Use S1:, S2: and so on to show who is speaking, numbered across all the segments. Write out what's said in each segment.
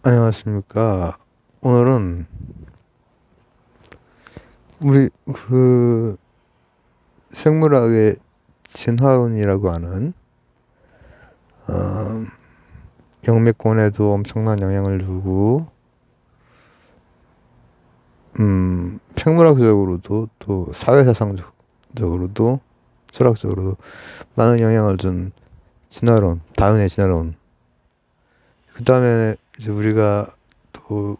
S1: 안녕하십니까. 오늘은 우리 생물학의 진화론이라고 하는 어, 영미권에도 엄청난 영향을 주고 생물학적으로도 또 사회사상적으로도 철학적으로도 많은 영향을 준 진화론, 다윈의 진화론. 그 다음에 이제 우리가 또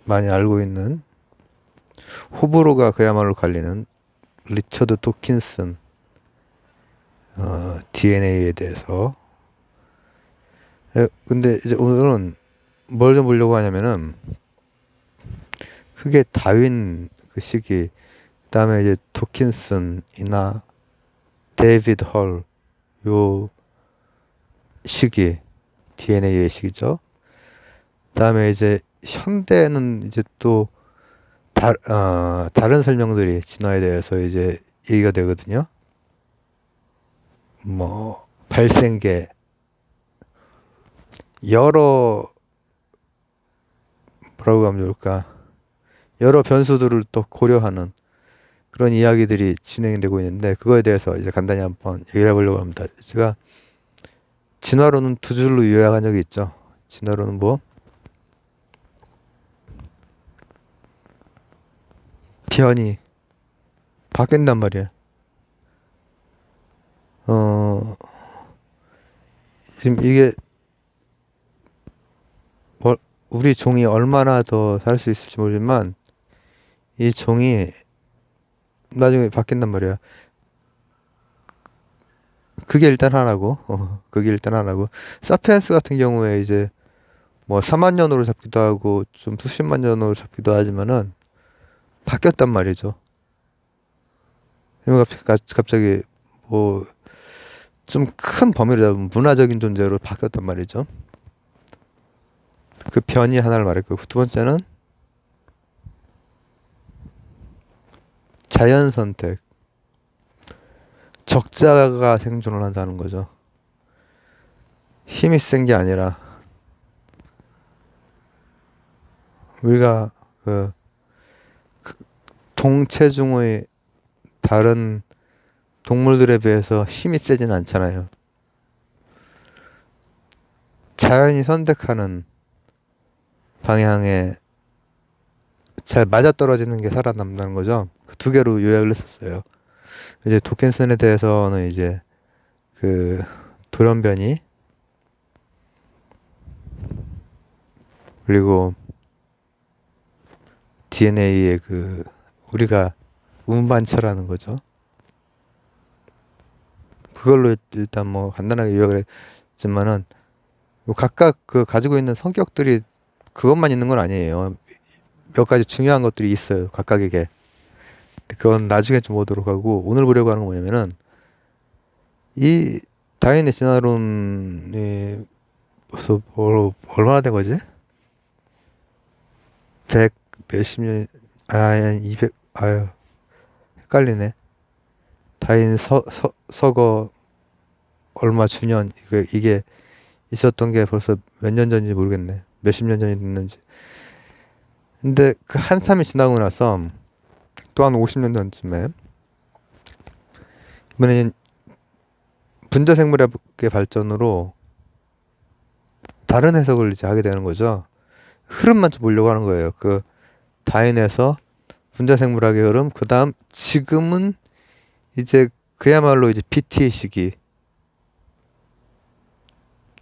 S1: 많이 알고 있는 호불호가 그야말로 갈리는 리처드 도킨슨 DNA에 대해서. 근데 이제 오늘은 뭘 좀 보려고 하냐면은 크게 다윈 그 시기, 그다음에 이제 도킨슨이나 데이비드 헐 요 시기, DNA의 시기죠. 그다음에 이제 현대는 이제 또 다른 설명들이 진화에 대해서 이제 얘기가 되거든요. 뭐 발생계, 여러, 뭐라고 하면 좋을까, 여러 변수들을 또 고려하는 그런 이야기들이 진행되고 있는데, 그거에 대해서 이제 간단히 한번 얘기를 해보려고 합니다. 제가 진화론은 두 줄로 요약한 적이 있죠. 진화론은 뭐? 변이, 바뀐단 말이야. 어, 지금 이게 뭐, 우리 종이 얼마나 더 살 수 있을지 모르지만, 이 종이 나중에 바뀐단 말이야. 그게 일단 하나고, 그게 일단 하나고, 사피엔스 같은 경우에 이제 뭐 4만 년으로 잡기도 하고, 좀 수십만 년으로 잡기도 하지만은, 바뀌었단 말이죠. 갑자기 뭐 좀 큰 범위를 잡으면 문화적인 존재로 바뀌었단 말이죠. 그 변이 하나를 말했고, 두 번째는 자연 선택. 적자가 생존을 한다는 거죠. 힘이 센 게 아니라 우리가 그 동체중의 다른 동물들에 비해서 힘이 세진 않잖아요. 자연이 선택하는 방향에 잘 맞아떨어지는 게 살아남는 거죠. 그 두 개로 요약을 했었어요. 이제 도킨슨에 대해서는 이제 그 돌연변이, 그리고 DNA의 그 우리가 운반체라는 거죠. 그걸로 일단 뭐 간단하게 요약을 했지만은, 뭐 각각 그 가지고 있는 성격들이 그것만 있는 건 아니에요. 몇 가지 중요한 것들이 있어요, 각각에게. 그건 나중에 좀 보도록 하고, 오늘 보려고 하는 건 뭐냐면은 이 다윈의 진화론이 벌써 얼마나 된 거지? 100 몇십 년, 아니 200, 아유 헷갈리네. 다윈 서거 얼마 주년, 이게 있었던 게 벌써 몇 년 전인지 모르겠네. 몇십 년 전이 됐는지. 근데 그 한참이 지나고 나서 또 한 50년 전쯤에 이번에는 분자생물학의 발전으로 다른 해석을 이제 하게 되는 거죠. 흐름만 좀 보려고 하는 거예요. 그 다인에서 분자생물학의 흐름, 그 다음 지금은 이제 그야말로 이제 BT의 시기,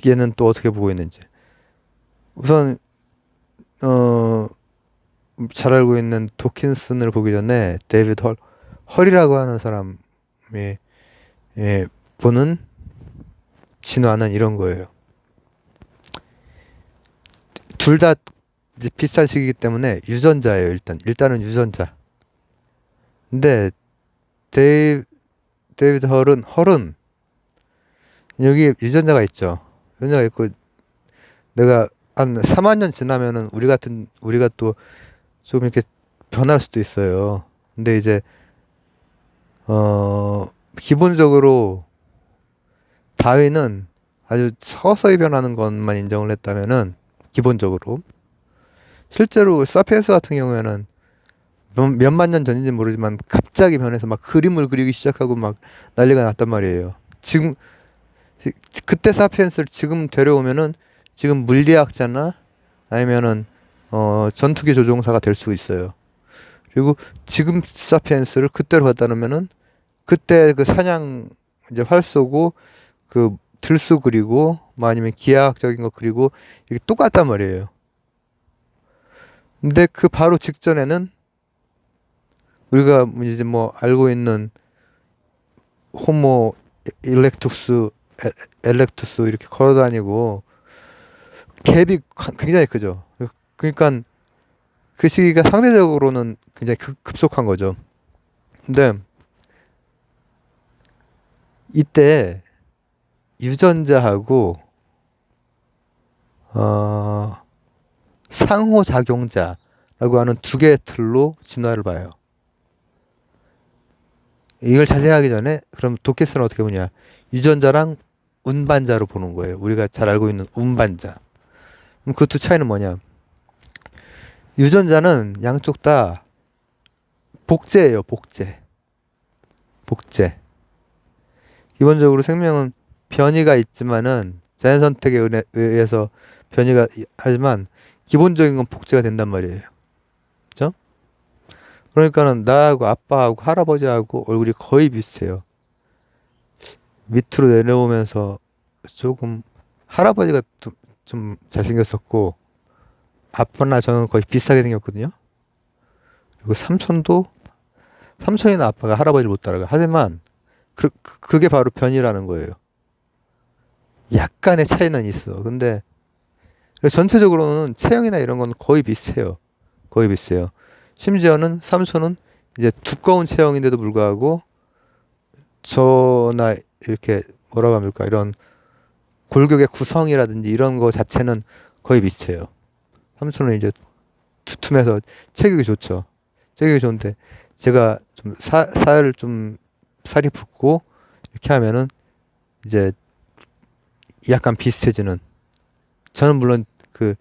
S1: 얘는 또 어떻게 보고 있는지. 우선 잘 알고 있는 도킨슨을 보기 전에 데이비드 헐이라고 하는 사람이 예, 보는 진화는 이런 거예요. 둘 다 이제 비슷한 시기이기 때문에 유전자예요. 일단은 유전자. 근데 데이, 데이비드 헐은 여기 유전자가 있죠. 유전자가 있고, 내가 한 4만 년 지나면은 우리가 또 조금 이렇게 변할 수도 있어요. 근데 이제 기본적으로 다윈은 아주 서서히 변하는 것만 인정을 했다면은 기본적으로 실제로 사피엔스 같은 경우에는 몇만 년 전인지 모르지만 갑자기 변해서 막 그림을 그리기 시작하고 막 난리가 났단 말이에요. 지금 지- 그때 사피엔스를 지금 데려오면은 지금 물리학자나 아니면은 전투기 조종사가 될 수 있어요. 그리고 지금 사피엔스를 그때로 갖다 놓으면은 그때 그 사냥 이제 활 쏘고 그 들수 그리고 뭐 아니면 기하학적인 거 그리고 이게 똑같단 말이에요. 근데 그 바로 직전에는 우리가 이제 뭐 알고 있는 호모 일렉투스 엘렉투스 이렇게 걸어 다니고 갭이 굉장히 크죠. 그러니까 그 시기가 상대적으로는 굉장히 급속한 거죠. 근데 이때 유전자하고 어, 상호작용자라고 하는 두 개의 틀로 진화를 봐요. 이걸 자세히 하기 전에 그럼 도케스는 어떻게 보냐? 유전자랑 운반자로 보는 거예요. 우리가 잘 알고 있는 운반자. 그럼 그 두 차이는 뭐냐? 유전자는 양쪽 다 복제예요. 복제. 복제. 기본적으로 생명은 변이가 있지만은 자연 선택에 의해서 변이가 하지만 기본적인 건 복제가 된단 말이에요. 그죠? 그러니까는 나하고 아빠하고 할아버지하고 얼굴이 거의 비슷해요. 밑으로 내려오면서 조금 할아버지가 좀 잘생겼었고 아빠나 저는 거의 비슷하게 생겼거든요. 그리고 삼촌이나 아빠가 할아버지를 못 따라가. 하지만 그게 바로 변이라는 거예요. 약간의 차이는 있어. 근데 전체적으로는 체형이나 이런 건 거의 비슷해요. 거의 비슷해요. 심지어는 삼촌은 이제 두꺼운 체형인데도 불구하고 저나 이렇게 뭐라고 합니까? 이런 골격의 구성이라든지 이런 거 자체는 거의 비슷해요. 삼촌은 이제 두툼해서 체격이 좋죠. 체격이 좋은데 제가 좀 살 좀 살이 붙고 이렇게 하면은 이제 약간 비슷해지는. 저는 물론 그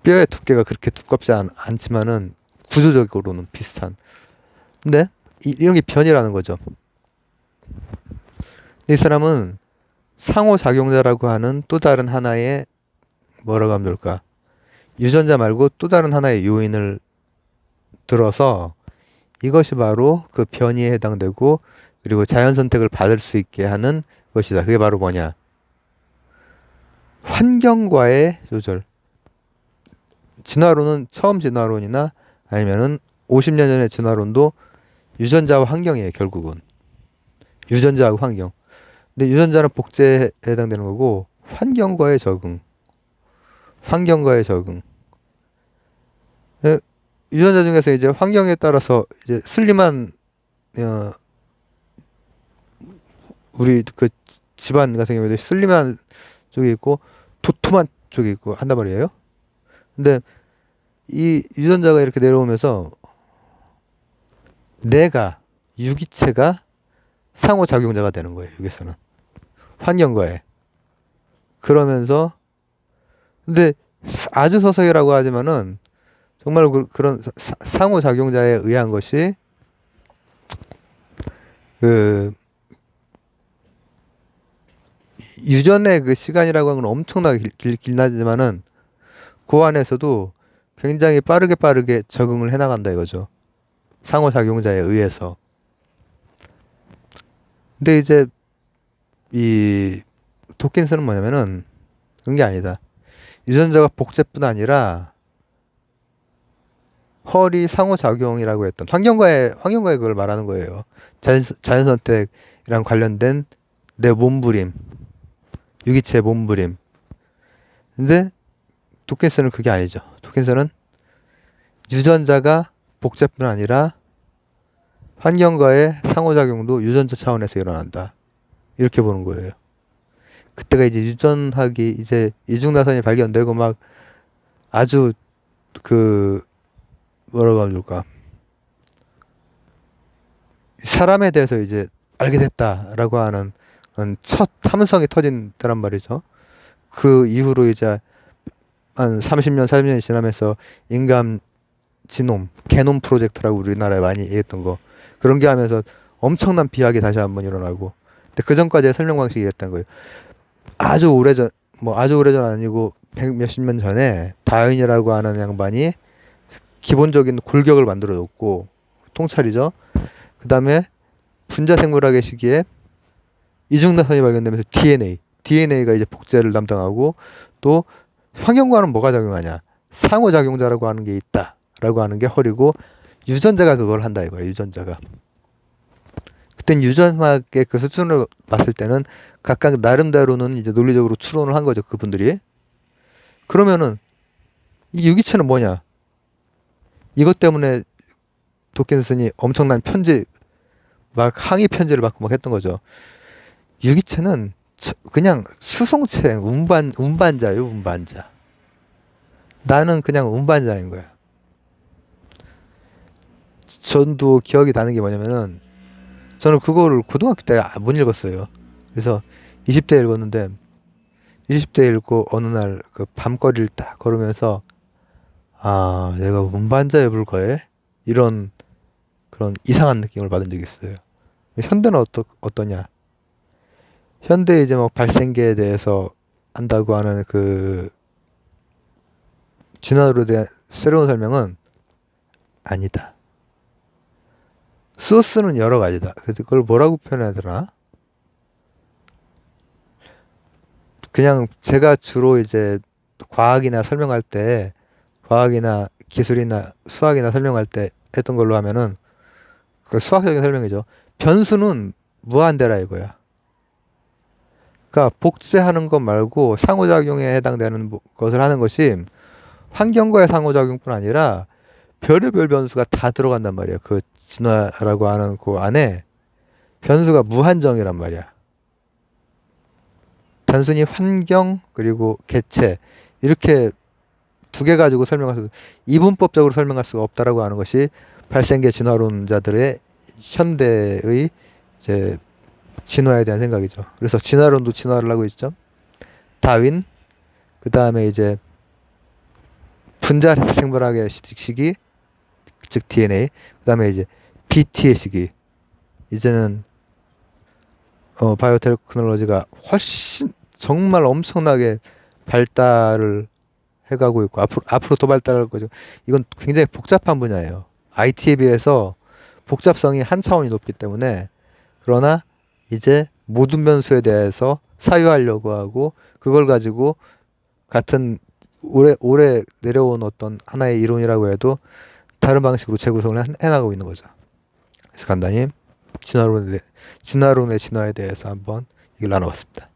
S1: 뼈의 두께가 그렇게 두껍지 않지만은 구조적으로는 비슷한. 근데 이런 게 변이라는 거죠. 이 사람은 상호작용자라고 하는 또 다른 하나의 뭐라고 하면 될까? 유전자 말고 또 다른 하나의 요인을 들어서 이것이 바로 그 변이에 해당되고 그리고 자연 선택을 받을 수 있게 하는 것이다. 그게 바로 뭐냐? 환경과의 조절. 진화론은 처음 진화론이나 아니면은 50년 전의 진화론도 유전자와 환경이에요, 결국은. 유전자하고 환경. 근데 유전자는 복제에 해당되는 거고 환경과의 적응. 환경과의 적응. 예, 유전자 중에서 이제 환경에 따라서 이제 슬림한 어, 우리 그 집안 같은 경우에도 슬림한 쪽이 있고 도톰한 쪽이 있고 한단 말이에요. 근데 이 유전자가 이렇게 내려오면서 내가 유기체가 상호작용자가 되는 거예요. 여기서는 환경과의. 그러면서 근데 아주 서서히라고 하지만은 정말 런 상호작용자에 의한 것이 그 유전의 그 시간이라고 하는 건 엄청나게 길나지만은 그 안에서도 굉장히 빠르게 적응을 해 나간다 이거죠. 상호작용자에 의해서. 근데 이제 이 도킨스는 뭐냐면은 그런 게 아니다. 유전자가 복제뿐 아니라 헐이 상호작용이라고 했던 환경과의 그걸 말하는 거예요. 자연 선택이랑 관련된 내 몸부림, 유기체 몸부림. 근데 도킨스는 그게 아니죠. 도킨스는 유전자가 복제뿐 아니라 환경과의 상호작용도 유전자 차원에서 일어난다. 이렇게 보는 거예요. 그때가 이제 유전학이 이제 이중나선이 발견되고 막 아주 그 뭐라고 하면 좋을까? 사람에 대해서 이제 알게 됐다라고 하는 첫 함성이 터진 때란 말이죠. 그 이후로 이제 한 30년, 40년이 지나면서 인간 지놈, 게놈 프로젝트라고 우리나라에 많이 얘기했던 거. 그런 게 하면서 엄청난 비약이 다시 한번 일어나고. 근데 그 전까지의 설명 방식이 이랬던 거예요. 아주 오래전, 뭐 아주 오래전 아니고 백 몇십 년 전에 다윈이라고 하는 양반이 기본적인 골격을 만들어 줬고, 통찰이죠. 그 다음에 분자생물학의 시기에 이중나선이 발견되면서 DNA가 이제 복제를 담당하고, 또 환경과는 뭐가 작용하냐? 상호작용자라고 하는 게 있다라고 하는 게 허리고, 유전자가 그걸 한다 이거예요. 유전자가. 그땐 유전학의 그 수준을 봤을 때는 각각 나름대로는 이제 논리적으로 추론을 한 거죠. 그분들이. 그러면은 이 유기체는 뭐냐? 이것 때문에 도킨슨이 엄청난 편지, 막 항의 편지를 받고 막 했던 거죠. 유기체는 그냥 수송체, 운반자예요, 운반자. 나는 그냥 운반자인 거야. 전도 기억이 나는 게 뭐냐면은, 저는 그거를 고등학교 때 못 읽었어요. 그래서 20대 읽었는데, 20대 읽고 어느 날 그 밤거리를 딱 걸으면서, 아, 내가 운반자의 불과해? 이런 그런 이상한 느낌을 받은 적이 있어요. 현대는 어떠냐? 현대 이제 뭐 발생계에 대해서 한다고 하는 그 진화론에 대한 새로운 설명은 아니다. 소스는 여러 가지다. 그래서 그걸 뭐라고 표현해야 되나? 그냥 제가 주로 이제 과학이나 설명할 때, 과학이나 기술이나 수학이나 설명할 때 했던 걸로 하면은, 그 수학적인 설명이죠. 변수는 무한대라 이거야. 그러니까 복제하는 것 말고 상호작용에 해당되는 것을 하는 것이 환경과의 상호작용뿐 아니라 별의별 변수가 다 들어간단 말이야. 그 진화라고 하는 그 안에 변수가 무한정이란 말이야. 단순히 환경 그리고 개체 이렇게 두 개 가지고 설명할 수, 이분법적으로 설명할 수가 없다라고 하는 것이 발생계 진화론자들의 현대의 이제 진화에 대한 생각이죠. 그래서 진화론도 진화를 하고 있죠. 다윈, 그 다음에 이제 분자 생물학의 시기, 즉 DNA, 그 다음에 이제 BT의 시기. 이제는 바이오테크놀로지가 훨씬 정말 엄청나게 발달을 해가고 있고, 앞으로 더 발달할 거죠. 이건 굉장히 복잡한 분야예요. IT에 비해서 복잡성이 한 차원이 높기 때문에. 그러나 이제 모든 변수에 대해서 사유하려고 하고, 그걸 가지고 같은 오래 내려온 어떤 하나의 이론이라고 해도 다른 방식으로 재구성을 해나가고 있는 거죠. 그래서 간단히 진화론의 진화에 대해서 한번 얘기를 나눠봤습니다.